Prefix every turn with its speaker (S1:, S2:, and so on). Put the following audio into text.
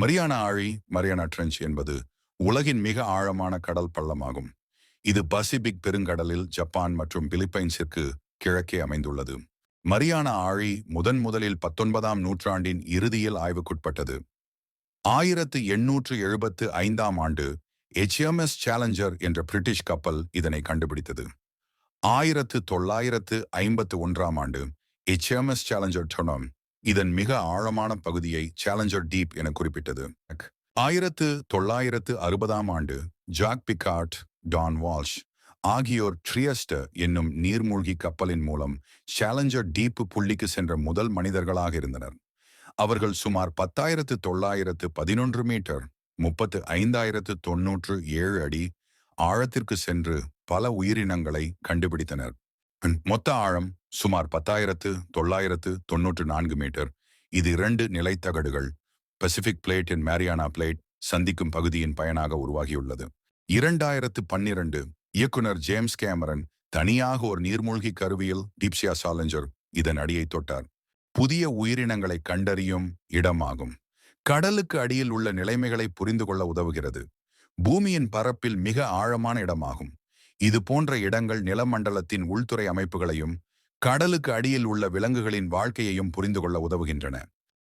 S1: Mariana ஆழி Mariana trench என்பது உலகின் மிக ஆழமான கடல் பள்ளமாகும். இது பசிபிக் பெருங்கடலில் ஜப்பான் மற்றும் பிலிப்பைன்ஸிற்கு கிழக்கே அமைந்துள்ளது. மரியானா ஆழி முதலில் 19ஆம் நூற்றாண்டின் இறுதியில் ஆய்வுக்குட்பட்டது. 1875ஆம் ஆண்டு HMS சேலஞ்சர் என்ற பிரிட்டிஷ் கப்பல் இதனை கண்டுபிடித்தது. 1951ஆம் ஆண்டு HMS சேலஞ்சர் டொனம் இதன் மிக ஆழமான பகுதியை சேலஞ்சர் டீப் என குறிப்பிட்டது. 1960ஆம் ஆண்டு ஜாக் பிகார்ட், டான் வால்ஷ் ஆகியோர் ட்ரியஸ்ட் என்னும் நீர்மூழ்கி கப்பலின் மூலம் சேலஞ்சர் டீப் புள்ளிக்கு சென்ற முதல் மனிதர்களாக இருந்தனர். அவர்கள் சுமார் 10,911 மீட்டர் 35,097 அடி ஆழத்திற்கு சென்று பல உயிரினங்களை கண்டுபிடித்தனர். மொத்த ஆழம் சுமார் 10,994 மீட்டர். இது 2 நிலைத்தகடுகள் பசிபிக் பிளேட் மேரியானா பிளேட் சந்திக்கும் பகுதியின் பயனாக உருவாகியுள்ளது. 2012 இயக்குனர் ஜேம்ஸ் கேமரன் தனியாக ஒரு நீர்மூழ்கி கருவியில் டீப்சியா சாலஞ்சர் இதன் அடியை தொட்டார். புதிய உயிரினங்களை கண்டறியும் இடமாகும். கடலுக்கு அடியில் உள்ள நிலைமைகளை புரிந்து கொள்ள உதவுகிறது. பூமியின் பரப்பில் மிக ஆழமான இடமாகும். இது போன்ற இடங்கள் நிலமண்டலத்தின் உள்துறை அமைப்புகளையும் கடலுக்கு அடியில் உள்ள விலங்குகளின் வாழ்க்கையையும் புரிந்து கொள்ள உதவுகின்றன.